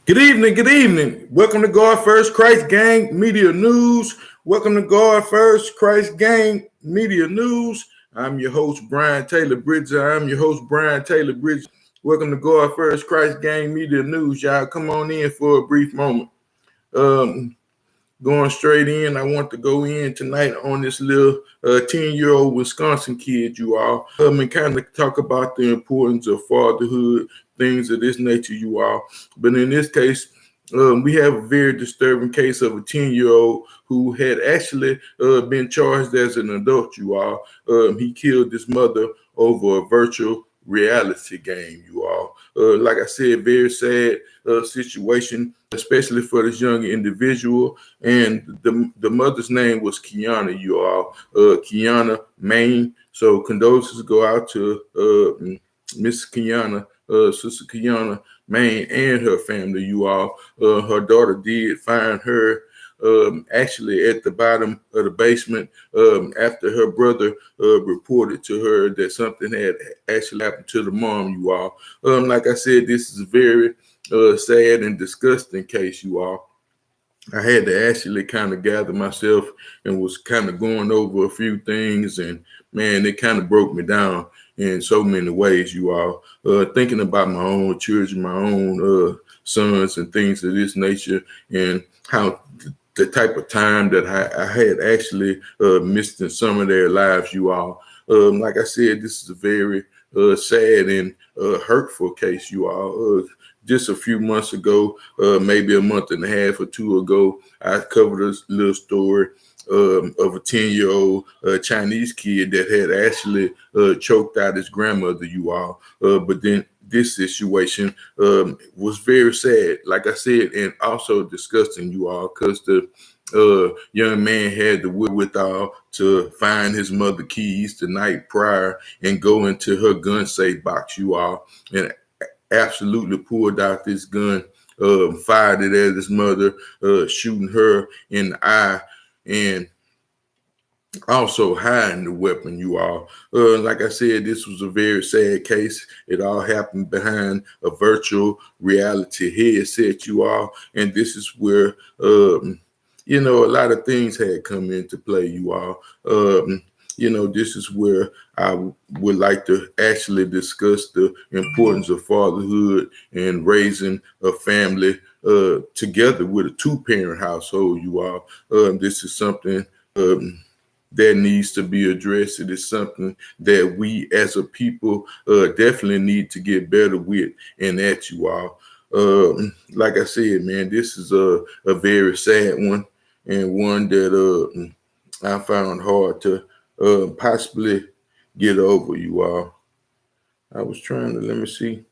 Good evening, good evening. Welcome to God First Christ Gang Media News. Welcome to God First Christ Gang Media News. I'm your host, Brian Taylor Bridges. Welcome to God First Christ Gang Media News. Y'all come on in for a brief moment. Going straight in, I want to go in tonight on this little 10-year-old Wisconsin kid, you all, and kind of talk about the importance of fatherhood, things of this nature, you all. But in this case, we have a very disturbing case of a 10-year-old who had actually been charged as an adult, you all. He killed his mother over a virtual reality game, you all. Like I said, very sad situation, especially for this young individual. And the mother's name was Kiana, you all. Kiana Main. So condolences go out to Miss Kiana, Sister Kiana Main, and her family, you all. Her daughter did find her actually at the bottom of the basement after her brother reported to her that something had actually happened to the mom, you all. Like I said, this is a very sad and disgusting case, you all. I had to actually kind of gather myself and was kind of going over a few things, and man, it kind of broke me down in so many ways, you all. Thinking about my own children, my own sons and things of this nature, and how the type of time that I had actually missed in some of their lives, you all. Like I said, this is a very sad and hurtful case, you all. Just a few months ago, maybe a month and a half or two ago, I covered a little story of a 10-year-old Chinese kid that had actually choked out his grandmother, you all. But then this situation was very sad, like I said, and also disgusting, you all, because the young man had the wherewithal to find his mother keys the night prior and go into her gun safe box, you all, and absolutely pulled out this gun, fired it at his mother, shooting her in the eye, and also hiding the weapon, you all. Like I said, this was a very sad case. It all happened behind a virtual reality headset, you all. And this is where, a lot of things had come into play, you all. This is where I would like to actually discuss the importance of fatherhood and raising a family together with a two-parent household, you all. This is something that needs to be addressed. It is something that we as a people definitely need to get better with, and that, you all. Like I said, man, this is a very sad one, and one that I found hard to possibly get over, you all. I was trying to, let me see.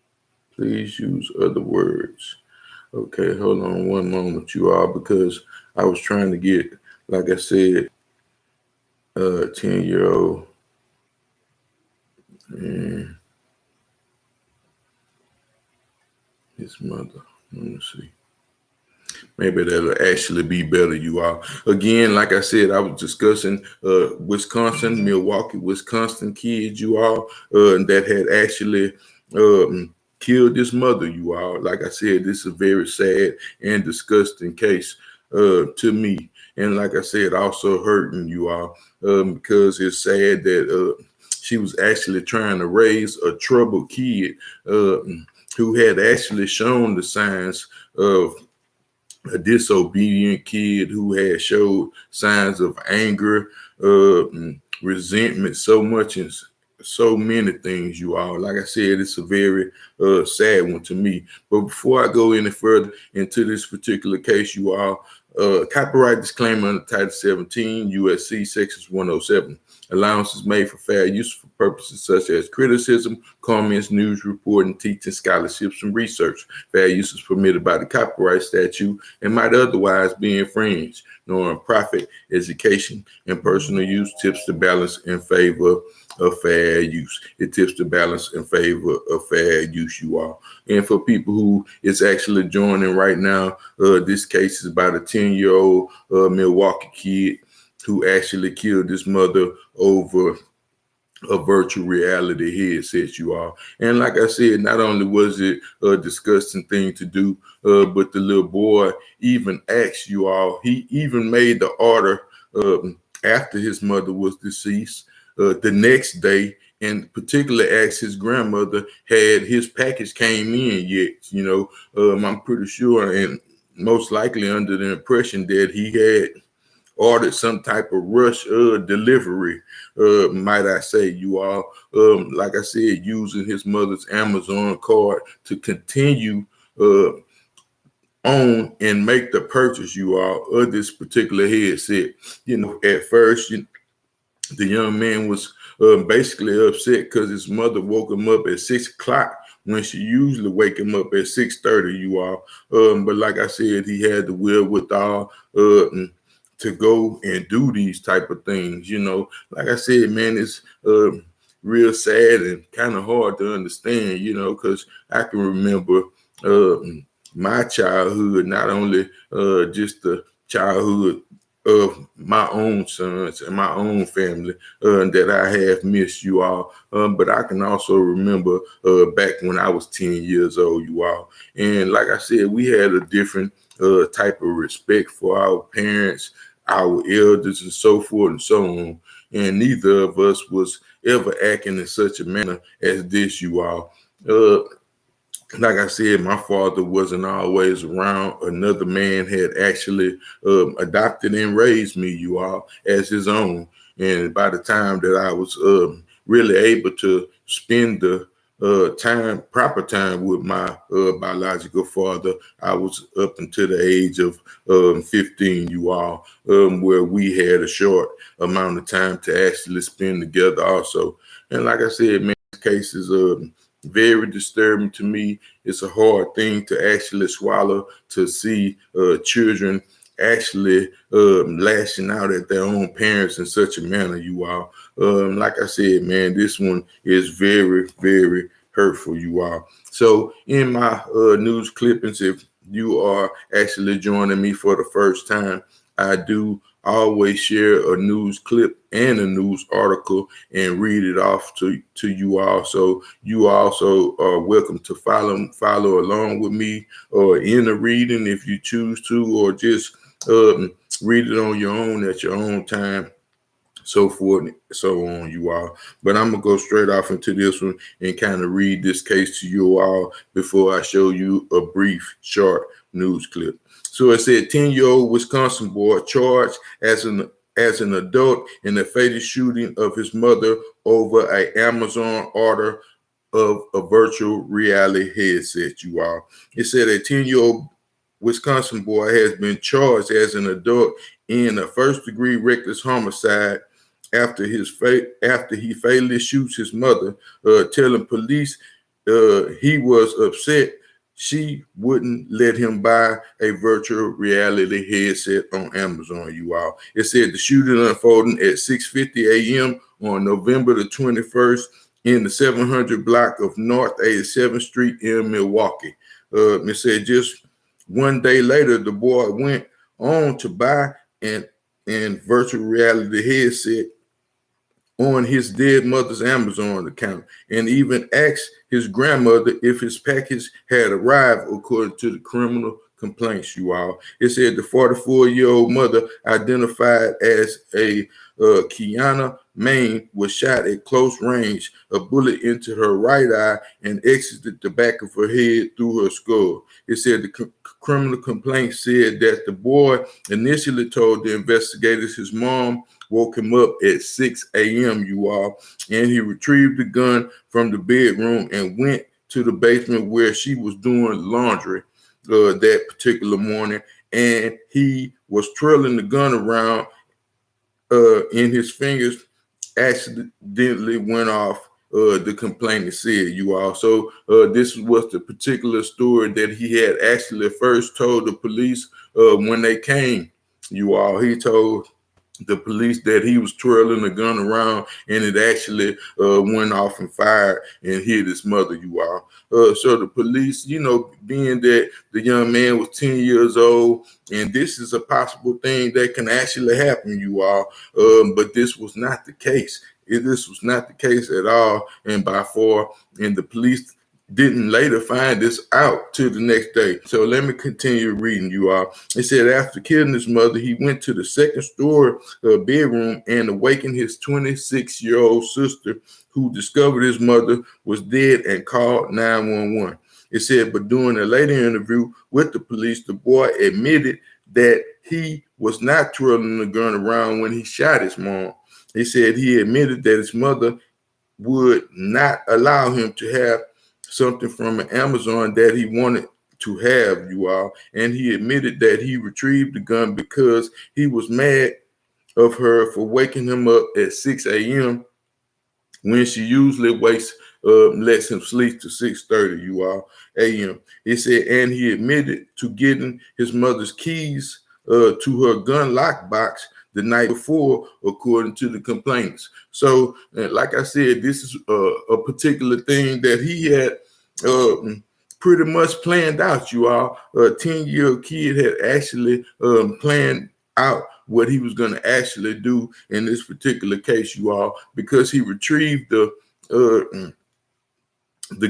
Please use other words. Okay, hold on one moment, you all, because I was trying to get, like I said, 10-year-old and his mother. Let me see. Maybe that'll actually be better, you all. Again, like I said, I was discussing Wisconsin, Milwaukee, Wisconsin kids, you all, that had actually killed this mother, you all. Like I said, this is a very sad and disgusting case to me. And like I said, also hurting, you all, because it's sad that she was actually trying to raise a troubled kid who had actually shown the signs of a disobedient kid, who had showed signs of anger, resentment, so much and so many things, you all. Like I said, it's a very sad one to me. But before I go any further into this particular case, you all, copyright disclaimer under Title 17, USC Sections 107. Allowances made for fair use for purposes such as criticism, comments, news reporting, teaching, scholarships, and research. Fair use is permitted by the copyright statute and might otherwise be infringed. Non-profit education and personal use tips the balance in favor of fair use. It tips the balance in favor of fair use, you all. And for people who is actually joining right now, this case is about a 10-year-old Milwaukee kid who actually killed his mother over a virtual reality headset, you all. And like I said, not only was it a disgusting thing to do, but the little boy even asked, you all, he even made the order after his mother was deceased the next day, and particularly asked his grandmother had his package came in yet. I'm pretty sure and most likely under the impression that he had ordered some type of rush delivery, might I say, you all. Like I said, using his mother's Amazon card to continue uh, on and make the purchase, you all, of this particular headset. At first, the young man was basically upset because his mother woke him up at 6 o'clock when she usually wake him up at 6:30, you all. But like I said, he had the wherewithal to go and do these type of things. Like I said, man, it's real sad and kind of hard to understand, because I can remember my childhood, not only just the childhood of my own sons and my own family that I have missed, you all. But I can also remember back when I was 10 years old, you all. And like I said, we had a different type of respect for our parents, our elders, and so forth and so on. And neither of us was ever acting in such a manner as this, you all. Like I said, my father wasn't always around. Another man had actually adopted and raised me, you all, as his own. And by the time that I was really able to spend the proper time with my biological father, I was up until the age of 15, you all, where we had a short amount of time to actually spend together also. And like I said, man, this case is very disturbing to me. It's a hard thing to actually swallow, to see children actually lashing out at their own parents in such a manner, you all. Like I said, man, this one is very, very hurtful, you all. So in my news clippings, if you are actually joining me for the first time, I do always share a news clip and a news article and read it off to you all. So you also are welcome to follow along with me or in the reading if you choose to, or just read it on your own at your own time, so forth and so on, you all. But I'm gonna go straight off into this one and kind of read this case to you all before I show you a brief, short news clip. So it said 10-year-old Wisconsin boy charged as an adult in the fatal shooting of his mother over an Amazon order of a virtual reality headset, you all. It said a 10-year-old Wisconsin boy has been charged as an adult in a first-degree reckless homicide after he fatally shoots his mother, telling police he was upset she wouldn't let him buy a virtual reality headset on Amazon, you all. It said the shooting unfolding at 6:50 a.m. on November the 21st in the 700 block of North 87th Street in Milwaukee. It said just one day later, the boy went on to buy an virtual reality headset on his dead mother's Amazon account, and even asked his grandmother if his package had arrived, according to the criminal complaints, you all. It said the 44-year-old mother, identified as a Kiana Main, was shot at close range, a bullet into her right eye, and exited the back of her head through her skull. It said the criminal complaint said that the boy initially told the investigators his mom woke him up at 6 a.m., you all, and he retrieved the gun from the bedroom and went to the basement where she was doing laundry that particular morning, and he was twirling the gun around in his fingers, accidentally went off, the complainant said, you all. So this was the particular story that he had actually first told the police when they came, you all. He told the police that he was twirling the gun around and it actually went off and fired and hit his mother, you all. So the police, being that the young man was 10 years old, and this is a possible thing that can actually happen, you all, but this was not the case. This was not the case at all, and by far. And the police didn't later find this out till the next day. So let me continue reading, you all. It said after killing his mother, he went to the second story bedroom and awakened his 26-year-old sister, who discovered his mother was dead and called 911. It said, but during a later interview with the police, the boy admitted that he was not twirling the gun around when he shot his mom. He said he admitted that his mother would not allow him to have something from an Amazon that he wanted to have, you all. And he admitted that he retrieved the gun because he was mad of her for waking him up at 6 a.m. when she usually lets him sleep to 6:30, you all, a.m. It said, and he admitted to getting his mother's keys to her gun lockbox the night before, according to the complaints. So, like I said, this is a particular thing that he had pretty much planned out, you all. A 10-year-old kid had actually planned out what he was going to actually do in this particular case, you all, because he retrieved the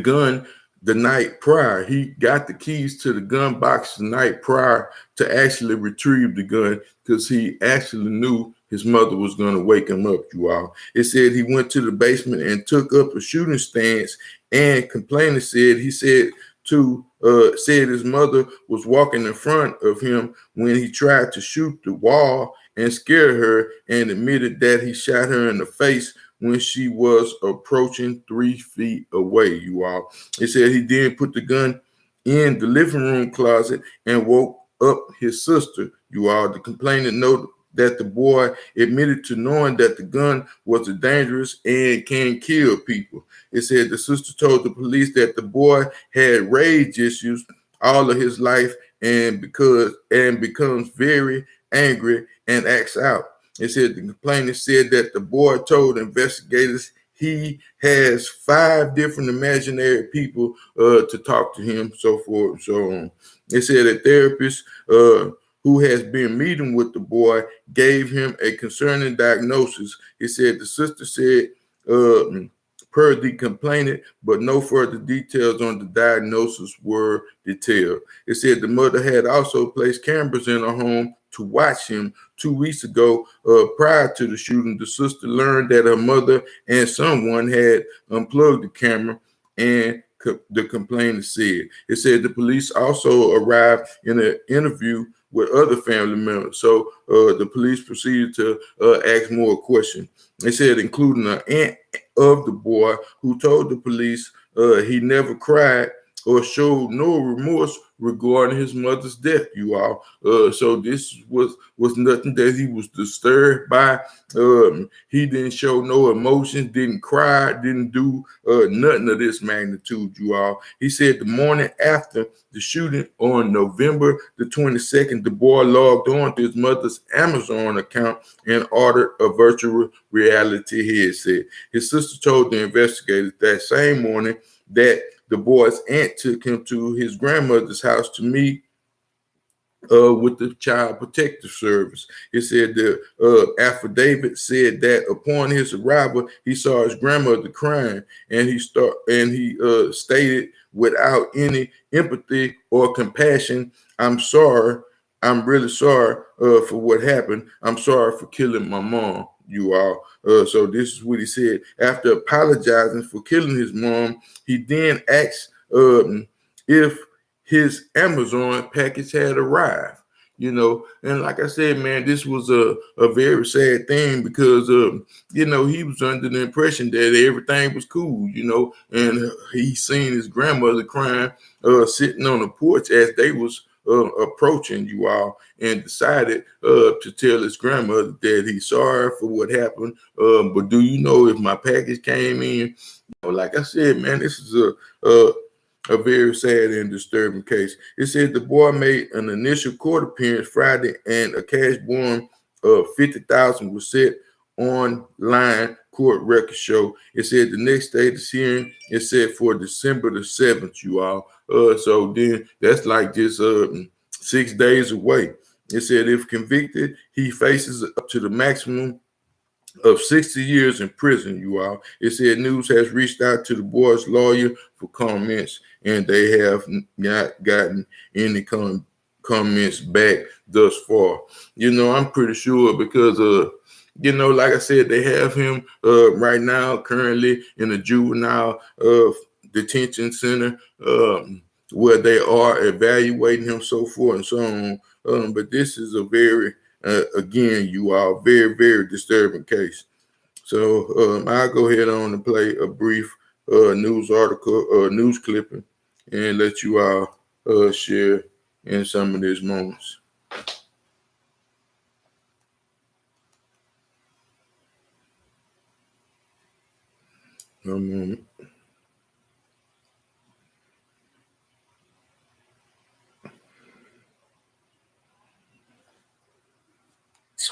gun the night prior. He got the keys to the gun box the night prior to actually retrieve the gun, because he actually knew his mother was going to wake him up, you all. It said he went to the basement and took up a shooting stance, and complainant said said his mother was walking in front of him when he tried to shoot the wall and scare her, and admitted that he shot her in the face when she was approaching 3 feet away, you all. It said he then put the gun in the living room closet and woke up his sister, you all. The complainant noted that the boy admitted to knowing that the gun was dangerous and can kill people. It said the sister told the police that the boy had rage issues all of his life and becomes very angry and acts out. It said the complainant said that the boy told investigators he has 5 different imaginary people to talk to him, so forth and so on. It said a therapist who has been meeting with the boy gave him a concerning diagnosis. It said the sister said, per the complainant, but no further details on the diagnosis were detailed. It said the mother had also placed cameras in her home to watch him 2 weeks ago. Prior to the shooting, the sister learned that her mother and someone had unplugged the camera, and the complainant said. It said the police also arrived in an interview with other family members. So the police proceeded to ask more questions. They said, including an aunt of the boy, who told the police he never cried or showed no remorse regarding his mother's death, you all. So this was nothing that he was disturbed by. He didn't show no emotions, didn't cry, didn't do nothing of this magnitude, you all. He said the morning after the shooting on November the 22nd, the boy logged on to his mother's Amazon account and ordered a virtual reality headset. His sister told the investigators that same morning that the boy's aunt took him to his grandmother's house to meet with the Child Protective Service. It said the affidavit said that upon his arrival, he saw his grandmother crying, and he stated without any empathy or compassion, "I'm sorry. I'm really sorry for what happened. I'm sorry for killing my mom, you all." So this is what he said. After apologizing for killing his mom, he then asked if his Amazon package had arrived, you know. And like I said, man, this was a very sad thing, because, you know, he was under the impression that everything was cool, you know, and he seen his grandmother crying, sitting on the porch as they was approaching, you all, and decided to tell his grandmother that he's sorry for what happened. But do you know if my package came in? You know, like I said, man, this is a very sad and disturbing case. It said the boy made an initial court appearance Friday, and a cash bond of $50,000 was set online court record show. It said the next day this hearing is set for December the 7th, you all. So then that's like just 6 days away. It said if convicted, he faces up to the maximum of 60 years in prison, you all. It said news has reached out to the boy's lawyer for comments, and they have not gotten any comments back thus far. I'm pretty sure because like I said, they have him right now currently in a juvenile detention center where they are evaluating him, so forth and so on. But this is a very again, you are very, very disturbing case. So I'll go ahead on and play a brief news article, news clipping, and let you all share in some of these moments. One moment.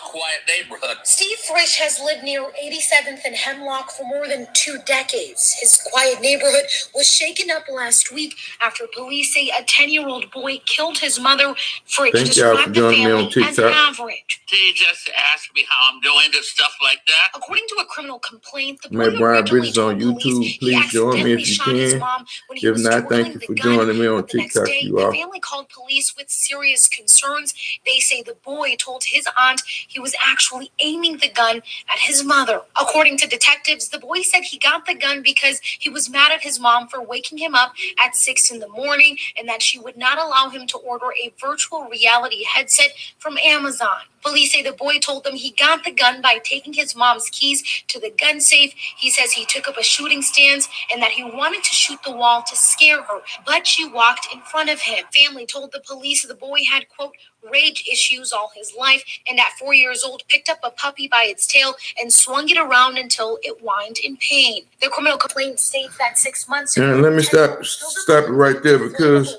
Quiet neighborhood. Steve Frisch has lived near 87th and Hemlock for more than 2 decades. His quiet neighborhood was shaken up last week after police say a 10-year-old boy killed his mother. Frisch described the family as average. He just asked me how I'm doing and stuff like that. According to a criminal complaint, the boy originally told police he accidentally shot his mom when he was twirling the gun. The next day, the family called police with serious concerns. They say the boy told his aunt he was actually aiming the gun at his mother. According to detectives, the boy said he got the gun because he was mad at his mom for waking him up at 6 in the morning and that she would not allow him to order a virtual reality headset from Amazon. Police say the boy told them he got the gun by taking his mom's keys to the gun safe. He says he took up a shooting stance and that he wanted to shoot the wall to scare her, but she walked in front of him. Family told the police the boy had, quote, rage issues all his life, and at 4 years old picked up a puppy by its tail and swung it around until it whined in pain. The criminal complaint states that 6 months ago. And let me stop it right there because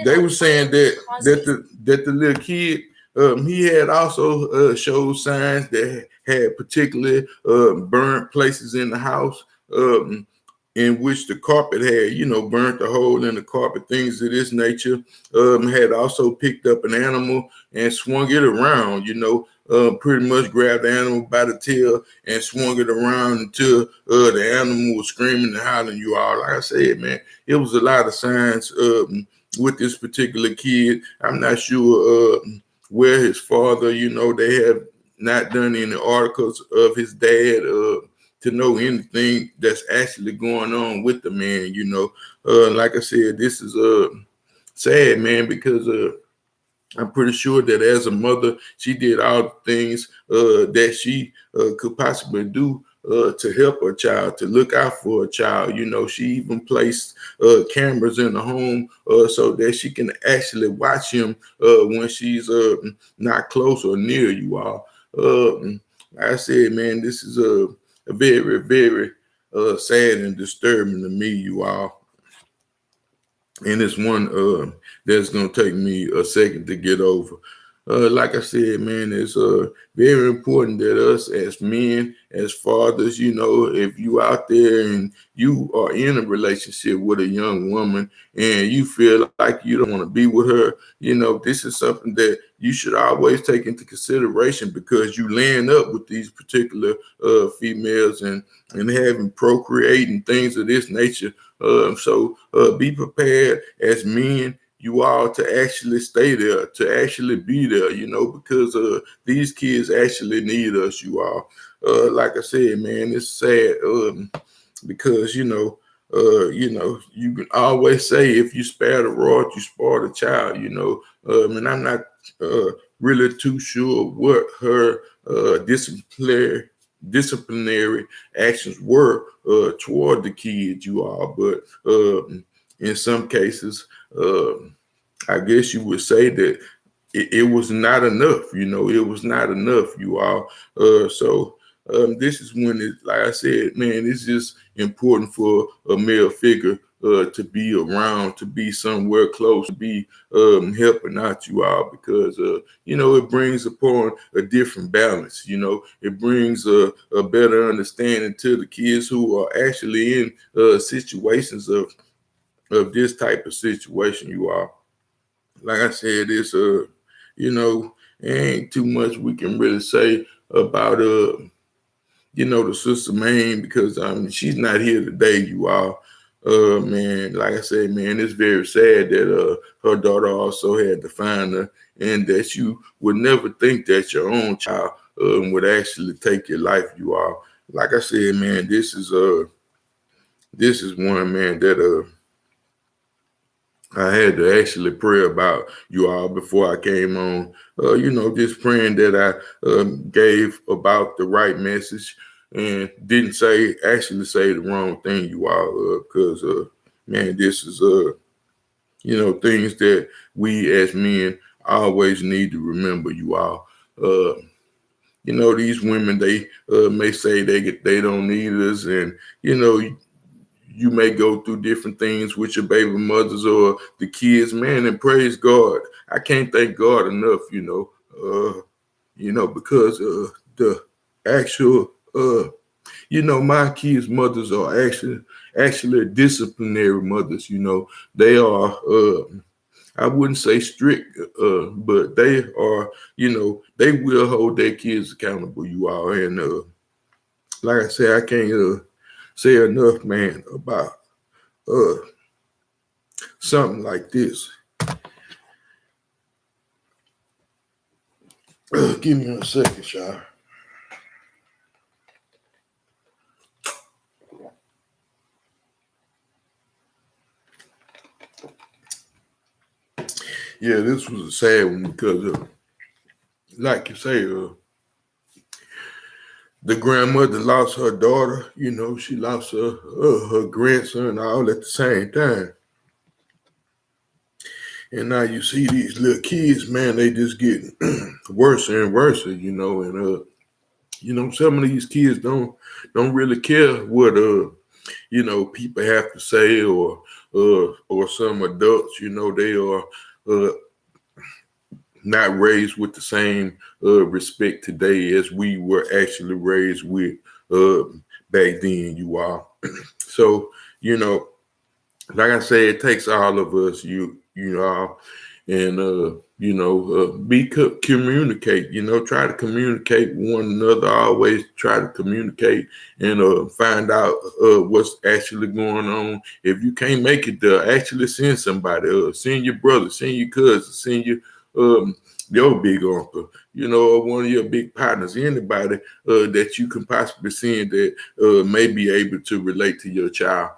they were saying that the little kid he had also showed signs that had particularly burnt places in the house. In which the carpet had, burnt a hole in the carpet, things of this nature. Had also picked up an animal and swung it around, pretty much grabbed the animal by the tail and swung it around until the animal was screaming and hollering, you all. Like I said, man, it was a lot of signs with this particular kid. I'm not sure where his father, they have not done any articles of his dad to know anything that's actually going on with the man, like I said, this is sad, man, because I'm pretty sure that as a mother, she did all the things that she could possibly do to help her child, to look out for a child. She even placed cameras in the home so that she can actually watch him when she's not close or near you all. Like I said, man, this is a very, very sad and disturbing to me, you all. And it's one that's going to take me a second to get over. Like I said, man, it's very important that us as men, as fathers, if you out there and you are in a relationship with a young woman and you feel like you don't want to be with her, this is something that you should always take into consideration because you land up with these particular females and having procreating things of this nature. So be prepared as men, you all, to actually stay there, to actually be there, because these kids actually need us, you all. Like I said, man, it's sad because, you can always say if you spare the rod, you spoil the child, and I'm not really too sure what her disciplinary actions were toward the kids, you all, but in some cases, I guess you would say that it was not enough, it was not enough, you all. So this is when like I said, man, it's just important for a male figure to be around, to be somewhere close, to be helping out you all, because it brings upon a different balance. It brings a better understanding to the kids who are actually in situations of this type of situation, you all. Like I said, it's ain't too much we can really say about the sister Maine, because she's not here today, you all. Man, like I said, man, it's very sad that her daughter also had to find her, and that you would never think that your own child would actually take your life, you all. Like I said, man, this is one, man, that I had to actually pray about, you all, before I came on. Just praying that I gave about the right message and didn't actually say the wrong thing, you all, because man, this is things that we as men always need to remember, you all. These women, they may say they don't need us, and you may go through different things with your baby mothers or the kids, man, and praise God. I can't thank God enough, because the actual, my kids' mothers are actually disciplinary mothers. They are, I wouldn't say strict, but they are, they will hold their kids accountable, you all. And like I said, I can't say enough, man, about uh something like this. Give me a second, Shy. Yeah, this was a sad one because, like you say, the grandmother lost her daughter. She lost her grandson all at the same time. And now you see these little kids, man, they just getting worse and worse, and some of these kids don't really care what people have to say, or some adults, they are not raised with the same respect today as we were actually raised with back then, you all. So, like I said, it takes all of us, you all, and communicate. Try to communicate with one another. Always try to communicate and find out what's actually going on. If you can't make it there, actually send somebody. Send your brother, send your cousin, send your big uncle, or one of your big partners, anybody that you can possibly send that may be able to relate to your child.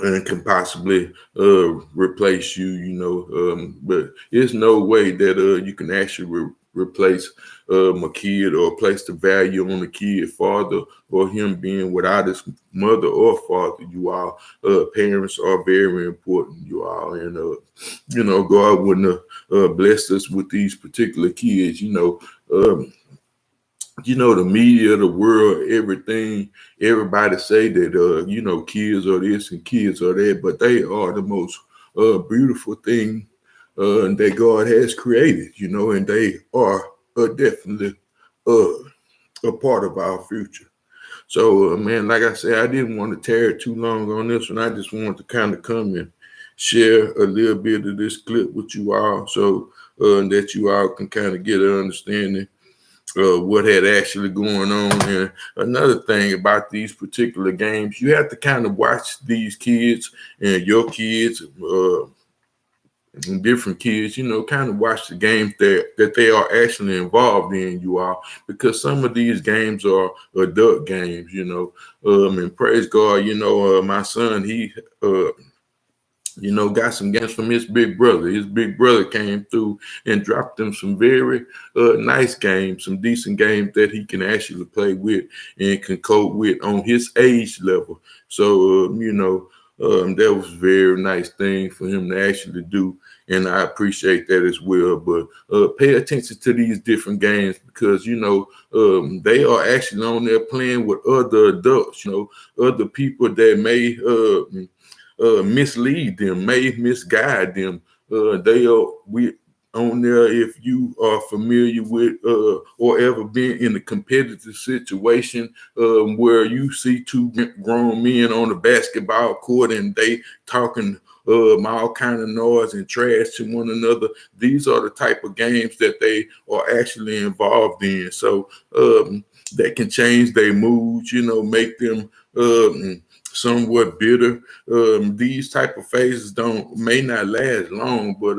And can possibly replace you, but there's no way that you can actually replace a kid or place the value on the kid, father, or him being without his mother or father, you all. Parents are very important, you all, and God wouldn't have blessed us with these particular kids, the media, the world, everything, everybody say that, kids are this and kids are that, but they are the most beautiful thing that God has created, and they are definitely a part of our future. So, man, like I said, I didn't want to tear it too long on this one. I just wanted to kind of come and share a little bit of this clip with you all, so that you all can kind of get an understanding what had actually going on. And another thing about these particular games, you have to kind of watch these kids and your kids, and different kids, kind of watch the games that they are actually involved in, you all, because some of these games are adult games, and praise God, my son, he got some games from his big brother. His big brother came through and dropped him some very nice games, some decent games that he can actually play with and can cope with on his age level. So, that was a very nice thing for him to actually do. And I appreciate that as well. But pay attention to these different games because, they are actually on there playing with other adults, other people that may mislead them, may misguide them. We on there, if you are familiar with or ever been in a competitive situation where you see two grown men on the basketball court and they talking all kind of noise and trash to one another. These are the type of games that they are actually involved in. So that can change their moods, make them somewhat bitter. These type of phases may not last long, but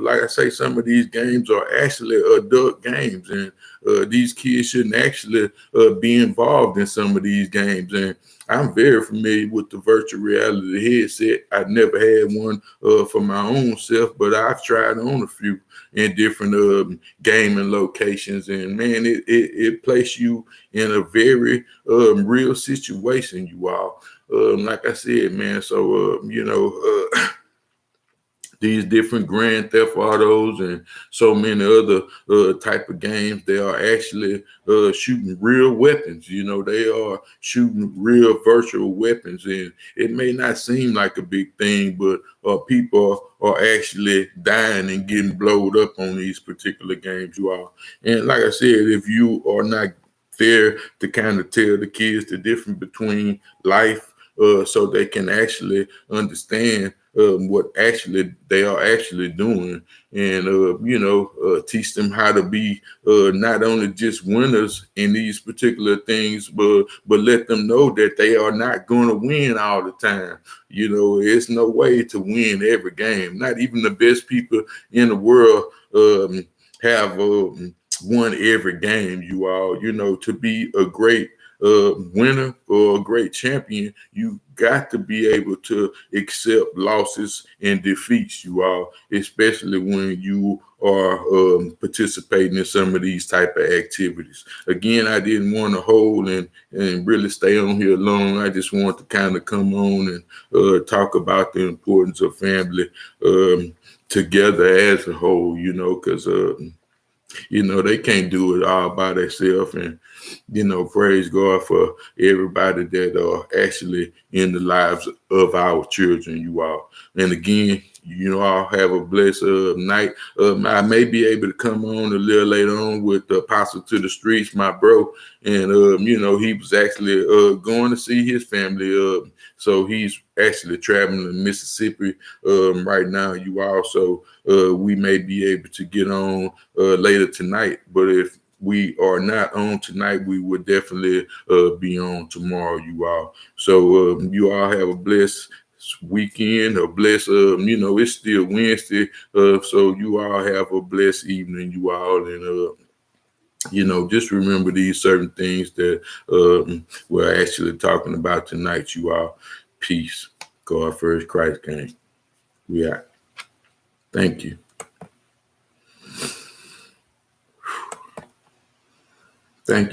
like I say, some of these games are actually adult games, and these kids shouldn't actually be involved in some of these games. And I'm very familiar with the virtual reality headset. I never had one for my own self, but I've tried on a few in different gaming locations, and man, it places you in a very real situation, you all. Like I said, man, so these different Grand Theft Autos and so many other type of games, they are actually shooting real weapons. They are shooting real virtual weapons, and it may not seem like a big thing, but people are actually dying and getting blowed up on these particular games, you all. And like I said, if you are not there to kind of tell the kids the difference between life, so they can actually understand what actually they are actually doing, and teach them how to be not only just winners in these particular things, but let them know that they are not going to win all the time. It's no way to win every game. Not even the best people in the world have won every game, you all. To be a great winner or a great champion, you got to be able to accept losses and defeats, you all, especially when you are participating in some of these type of activities. Again, I didn't want to hold and really stay on here long. I just want to kind of come on and talk about the importance of family together as a whole, because they can't do it all by themselves. And praise God for everybody that are actually in the lives of our children, you all. And again, all have a blessed night. I may be able to come on a little later on with the Apostle to the Streets, my bro. And, he was actually going to see his family. So he's actually traveling to Mississippi right now, you all. So we may be able to get on later tonight. But if we are not on tonight, we will definitely be on tomorrow, you all. So you all have a blessed weekend, a blessed, it's still Wednesday. So you all have a blessed evening, you all. And, just remember these certain things that we're actually talking about tonight, you all. Peace. God first, Christ King. We out. Thank you. Thank you.